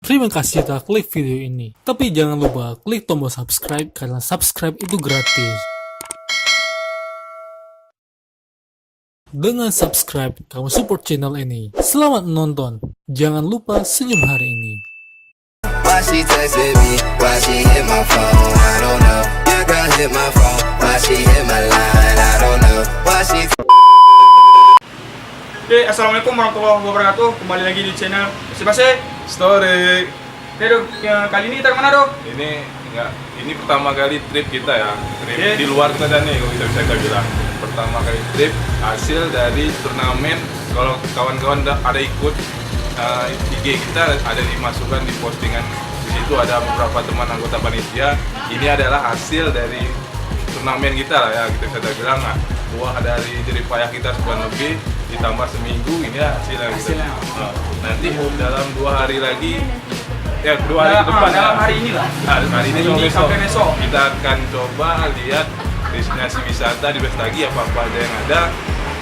Terima kasih telah klik video ini. Tapi jangan lupa klik tombol subscribe karena subscribe itu gratis. Dengan subscribe, kamu support channel ini. Selamat menonton. Jangan lupa senyum hari ini. Why she texted me? Why she hit my phone? I don't know. Your girl hit my phone. Why she hit my line? I don't know. Why she Oke, assalamualaikum warahmatullahi wabarakatuh. Kembali lagi di channel Basi Story. Oke dok, kali ini kita kemana dok? Ini pertama kali trip kita ya. Trip Oke. di luar kita nih kalau bisa kita bilang. Pertama kali trip hasil dari turnamen. Kalau kawan-kawan ada ikut IG kita ada dimasukkan di postingan. Di situ ada beberapa teman anggota panitia. Ini adalah hasil dari turnamen kita lah ya. Kita bisa bilang buah dari jerih payah kita sebulan lebih ditambah seminggu, ini hasilnya. Hasilnya. Nanti dalam 2 hari lagi, ya 2 hari ke depan dalam ya. hari ini lah. Hari ini sampai besok. kita akan coba lihat destinasi wisata di Bestagi, apa aja yang ada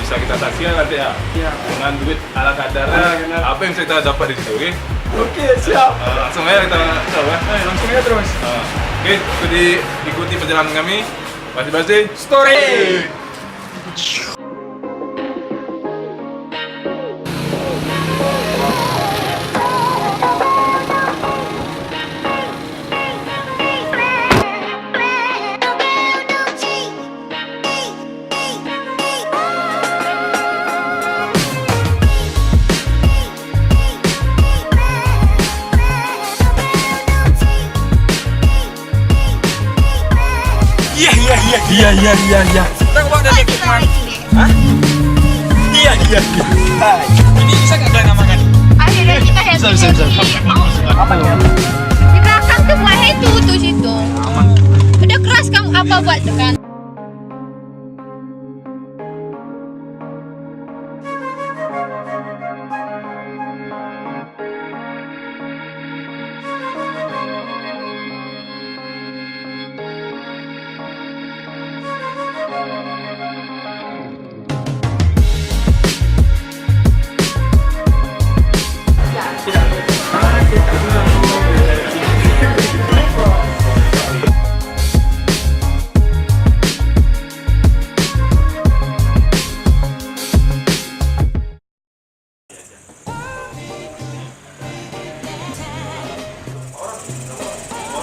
bisa kita saksikan nanti ya. Iya. Dengan duit ala kadarnya, apa yang kita dapat di situ, oke? Oke, siap. Langsung aja kita coba. Langsung aja terus. Oke, ikuti perjalanan kami. Basi Story. Iya. Kita bawa dari kemana? Hah? Iya. Ini bisa nggak kalian namakan? Akhirnya kita happy. Apa nih? Di belakang tuh buat itu tuh situ. Udah keras kamu apa buat tekan?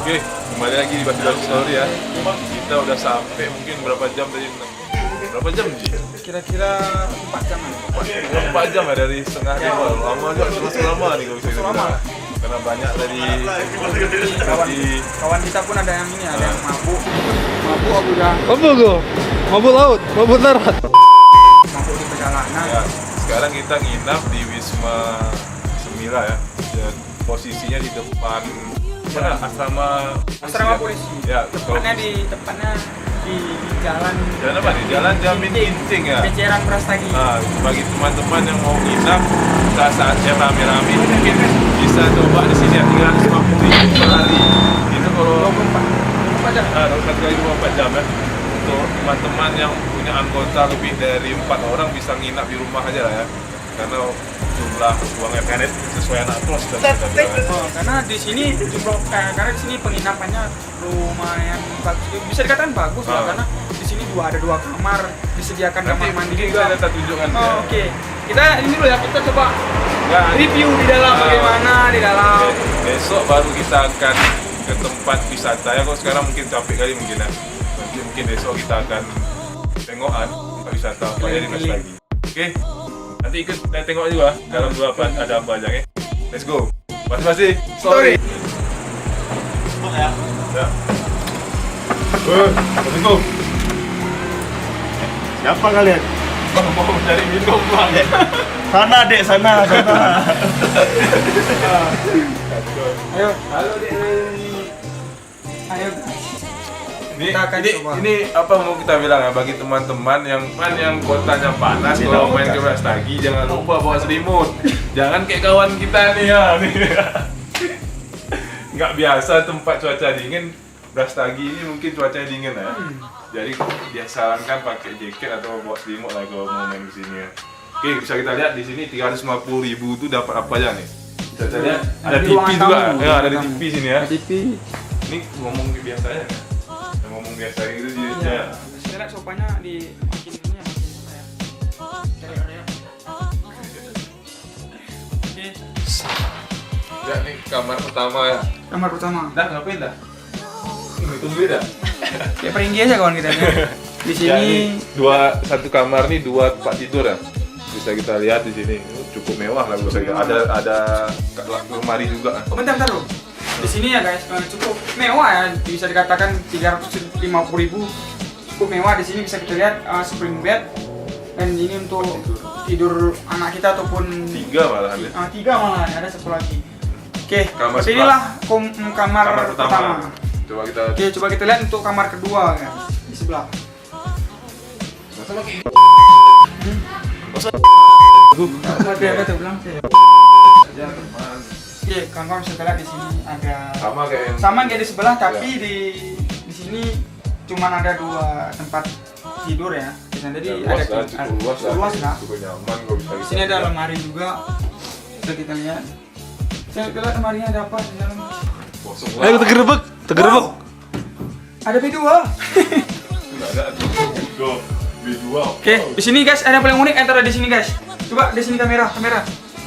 Oke, kembali lagi di Basi Story ya. Kita udah sampai mungkin berapa jam tadi? Berapa jam sih? Kira-kira 4 jam. 4 jam ya dari setengah lima. Lama juga, terus lama nih kalau bisa Lama. dibilang. Karena banyak dari Kawan kita pun ada yang ini, ada yang mabuk. Mabuk aku udah Mabuk go? Mabuk laut? Mabuk darat? mabuk di perjalanan. ya, sekarang kita nginap di Wisma Semila ya. Dan posisinya di depan mana Asrama polisi. Ya, Tepatnya di jalan. Jalan apa nih? Jalan Jamin Ginting ya. Peceran Prastagi. Nah, bagi teman-teman yang mau nginap saat-saatnya rame-rame mungkin bisa coba di sini ya, 350.000 per hari. Itu kalau 24 jam. 1 kali 24 jam ya. Untuk teman-teman yang punya anggota lebih dari 4 orang bisa nginap di rumah aja lah ya. Karena jumlah uangnya kan sesuai anak kos sudah kita bilang. Oh, karena di sini karena di sini penginapannya lumayan bagus. Bisa dikatakan bagus lah, karena di sini ada 2 kamar, disediakan kamar mandi juga. Kita tunjukkan ya. Oh, oke. Kita ini dulu ya, kita coba Nah, review di dalam bagaimana di dalam. Besok baru kita akan ke tempat wisata ya. Kok sekarang mungkin capek kali mungkin ya. Nanti mungkin besok kita akan tengokan tempat wisata apa ya di Bestagi. Oke. Nanti ikut tengok juga dalam dua apa ada apa aja ya. Let's go. Masih story. Ya. Let's go. Siapa kalian? Mau cari minum bang. Sana dek, sana. Ayo, Halo dek. ayo. Ini, Kita akan ini, coba. ini apa mau kita bilang ya bagi teman-teman yang kotanya panas Tidak kalau main bukan. ke Brastagi jangan lupa bawa selimut. Jangan kayak kawan kita nih ya. Nih. Nggak biasa tempat cuaca dingin. Brastagi ini mungkin cuacanya dingin ya. Jadi dia sarankan pakai jaket atau bawa selimut lah kalau mau main ke sini ya. Oke, bisa kita lihat di sini 350.000 itu dapat apa aja nih? Kita lihat ada Di TV ruangan juga. tamu. Ya, ada di Tamu. TV sini ya. TV. Ini ngomong biasa ya. Ngomong biasa gitu dia. Iya. Saya lihat sofanya di makin ini ya, makin apa ya. Cari area. Oke, Ya, ini kamar pertama ya. kamar pertama. Dah ngapain dah? Tunggu dah. Kayak peringgi aja kawan kita ya. Di Ya, sini ini satu kamar nih 2 tempat tidur ya. Bisa kita lihat di sini. Cukup mewah lah bisa kita. Ada lemari juga. oh, bentar loh. Di sini ya guys, cukup mewah ya, bisa dikatakan 350.000 cukup mewah. Di sini bisa kita lihat spring bed dan ini untuk tidur anak kita ataupun 3 malahan ya. 3 malah ada satu lagi. Oke, Kamar seperti sebelah. inilah kamar pertama. Coba kita Oke, coba kita lihat untuk kamar kedua ya, di sebelah. Mati apa tuh bilang? aja teman. Oke, kawan-kawan bisa lihat di sini ada Sama kayak yang sama kayak di sebelah, tapi di sini cuman ada 2 tempat tidur ya. Jadi luas ada lah, cukup luas lah. Cukup nyaman kok bisa. Di sini ada lemari juga. Bisa kita lihat. Kita lihat lemarinya ada apa di dalam. Kosong Ayo kita gerebek. Wow, ada B2. Enggak ada tuh. B2. Oke, di sini guys ada yang paling unik antara di sini guys. Coba di sini kamera.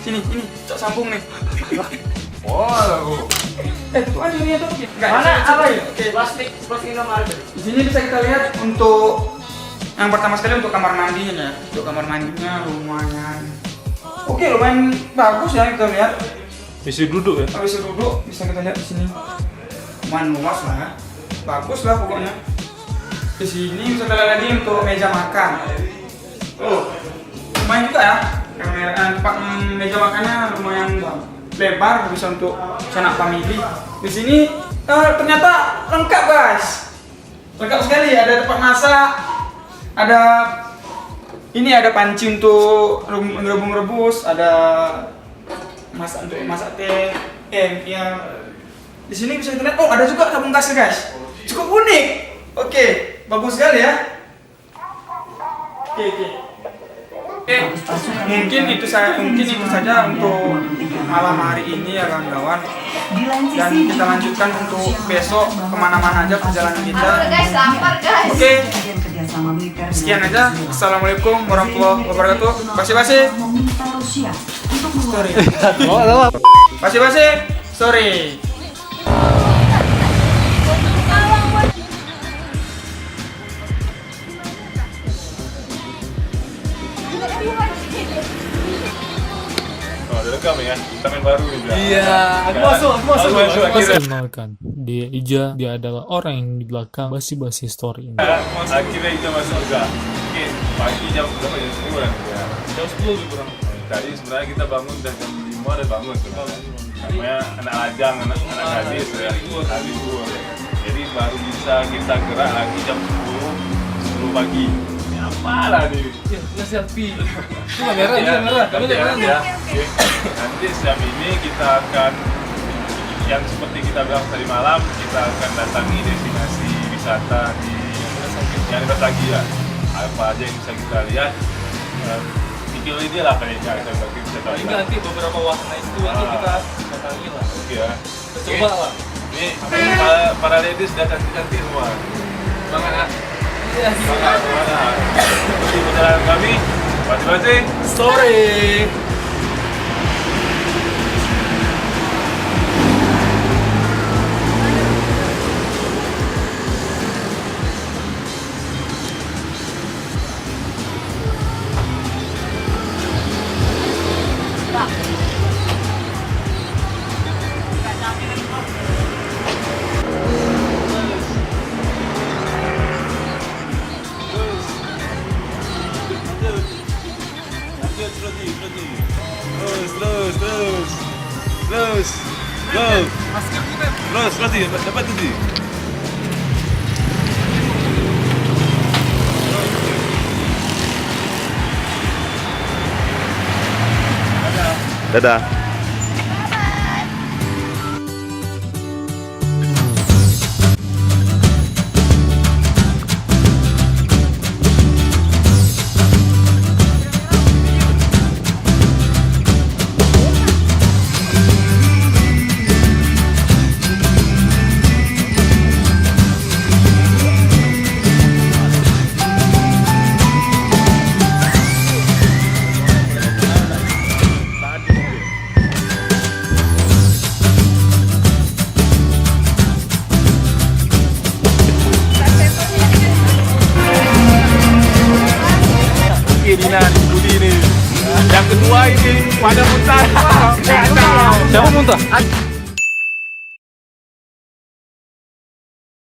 Sini, ini cok sambung nih. Wow. Tuh aja ini tuh. Mana apa ya? Oke, plastik lemari. Di sini bisa kita lihat untuk yang pertama sekali untuk kamar mandinya ya. Untuk kamar mandinya lumayan. Oke, lumayan bagus ya kita lihat. Bisa duduk ya. Bisa duduk, bisa kita lihat di sini. Lumayan luas lah ya. Bagus lah pokoknya. Di sini bisa kita lihat lagi untuk meja makan. Oh, lumayan juga ya. Tempat meja makannya lumayan lebar, bisa untuk sanak family. Di sini ternyata lengkap guys. Lengkap sekali, ada tempat masak, ada panci untuk rebus, ada untuk masak teh, ya. Di sini bisa kita lihat, oh ada juga tabung gas guys. Cukup unik. Oke, bagus sekali ya. Oke, mungkin itu saja untuk malam hari ini ya kawan-kawan. Dan kita lanjutkan untuk besok kemana-mana aja perjalanan kita. Guys, lapar guys. Oke, sekian aja. Assalamualaikum warahmatullahi wabarakatuh. Basi-basi. Story. Basi-basi. Story. Oh, udah rekam ya. Kita main baru nih. Iya, aku masuk. Akhirnya. Kenalkan, dia Ija, dia adalah orang yang di belakang basi-basi story ini. Akhirnya kita masuk juga. Oke, pagi jam berapa ya? 10 kan? Ya. Jam 10 lebih kurang. Tadi sebenarnya kita bangun dan jam 5 udah bangun tuh. Namanya anak lajang, anak gadis ya. Hari libur. Jadi baru bisa kita gerak lagi jam 10 pagi. Ini apa lah nih? Ya, kita selfie. Itu kamera. Kami jangan ya. Oke. Nanti siang ini kita akan yang seperti kita bilang tadi malam, kita akan datangi destinasi wisata di yang dekat lagi lah. Apa aja yang bisa kita lihat. Video ini lah kayaknya kita bisa tahu. Ini nanti beberapa wahana itu nanti kita datangi lah. Oke ya. Coba lah. Ini para ladies sudah cantik-cantik semua. Semangat. Semangat. Di perjalanan kami, masing-masing Story. Terus, dapat tadi. Dadah. Yang kedua ini pada muntah. Siapa muntah?